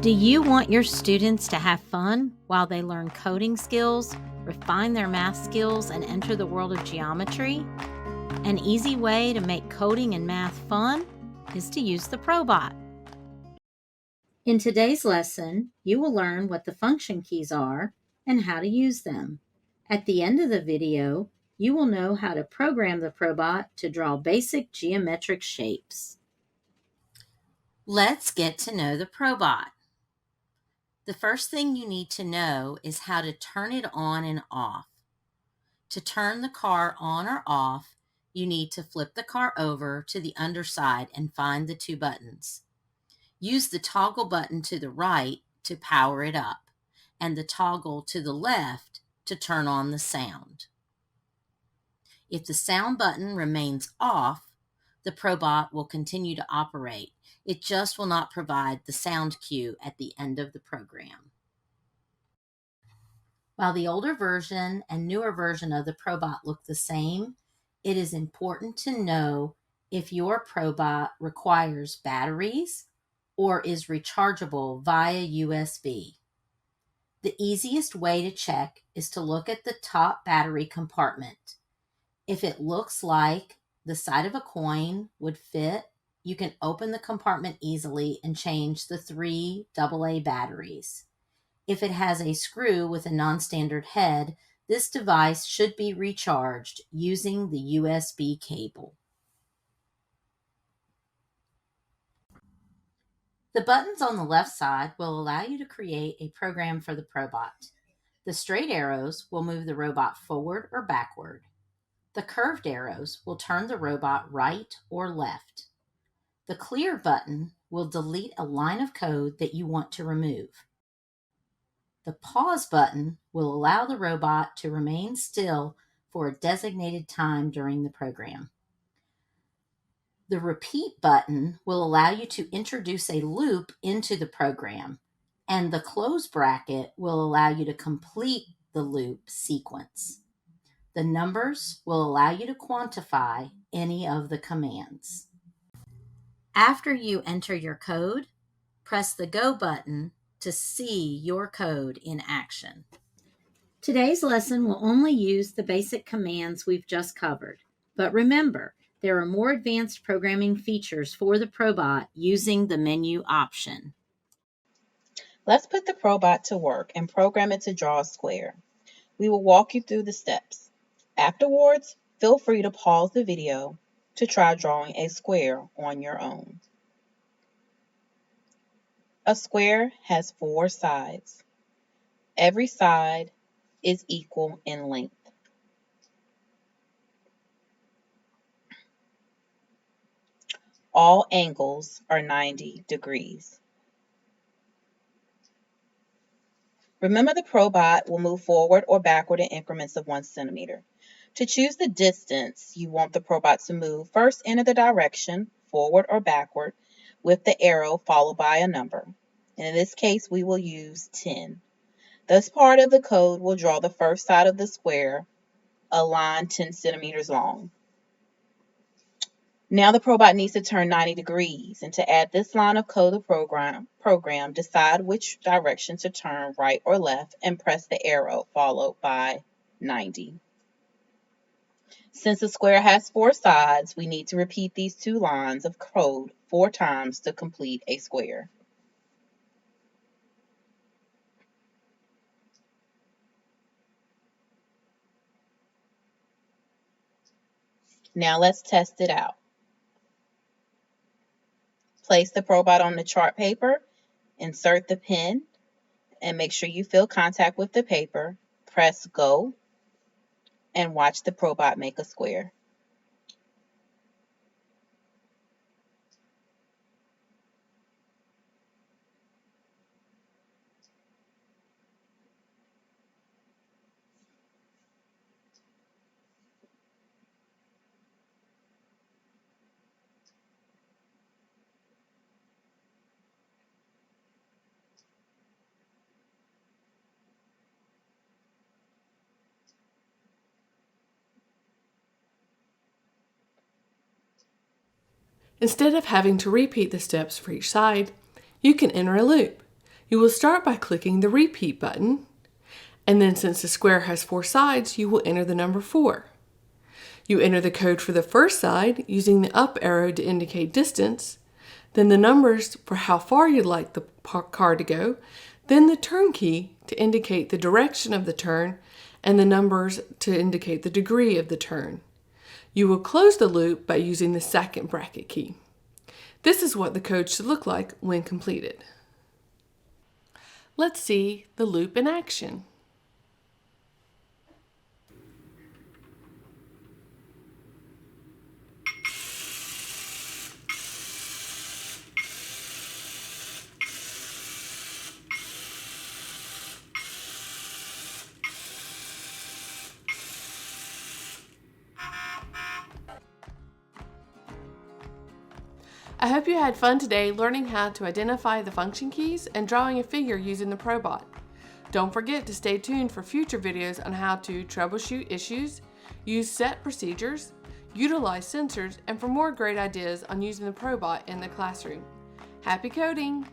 Do you want your students to have fun while they learn coding skills, refine their math skills, and enter the world of geometry? An easy way to make coding and math fun is to use the ProBot. In today's lesson, you will learn what the function keys are and how to use them. At the end of the video, you will know how to program the ProBot to draw basic geometric shapes. Let's get to know the ProBot. The first thing you need to know is how to turn it on and off. To turn the car on or off, you need to flip the car over to the underside and find the two buttons. Use the toggle button to the right to power it up, and the toggle to the left to turn on the sound. If the sound button remains off, the ProBot will continue to operate. It just will not provide the sound cue at the end of the program. While the older version and newer version of the ProBot look the same, it is important to know if your ProBot requires batteries or is rechargeable via USB. The easiest way to check is to look at the top battery compartment. If it looks like the side of a coin would fit, you can open the compartment easily and change the 3 AA batteries. If it has a screw with a non-standard head, this device should be recharged using the USB cable. The buttons on the left side will allow you to create a program for the ProBot. The straight arrows will move the robot forward or backward. The curved arrows will turn the robot right or left. The clear button will delete a line of code that you want to remove. The pause button will allow the robot to remain still for a designated time during the program. The repeat button will allow you to introduce a loop into the program, and the close bracket will allow you to complete the loop sequence. The numbers will allow you to quantify any of the commands. After you enter your code, press the Go button to see your code in action. Today's lesson will only use the basic commands we've just covered, but remember, there are more advanced programming features for the ProBot using the menu option. Let's put the ProBot to work and program it to draw a square. We will walk you through the steps. Afterwards, feel free to pause the video to try drawing a square on your own. A square has 4 sides. Every side is equal in length. All angles are 90 degrees. Remember, the ProBot will move forward or backward in increments of 1 centimeter. To choose the distance you want the ProBot to move, first enter the direction, forward or backward, with the arrow followed by a number. And in this case, we will use 10. This part of the code will draw the first side of the square, a line 10 centimeters long. Now the ProBot needs to turn 90 degrees, and to add this line of code to the program, decide which direction to turn, right or left, and press the arrow followed by 90. Since the square has 4 sides, we need to repeat these 2 lines of code 4 times to complete a square. Now let's test it out. Place the ProBot on the chart paper, insert the pen, and make sure you feel contact with the paper. Press Go, and watch the ProBot make a square. Instead of having to repeat the steps for each side, you can enter a loop. You will start by clicking the repeat button, and then since the square has 4 sides, you will enter the number 4. You enter the code for the first side using the up arrow to indicate distance, then the numbers for how far you'd like the car to go, then the turn key to indicate the direction of the turn, and the numbers to indicate the degree of the turn. You will close the loop by using the second bracket key. This is what the code should look like when completed. Let's see the loop in action. I hope you had fun today learning how to identify the function keys and drawing a figure using the ProBot. Don't forget to stay tuned for future videos on how to troubleshoot issues, use set procedures, utilize sensors, and for more great ideas on using the ProBot in the classroom. Happy coding!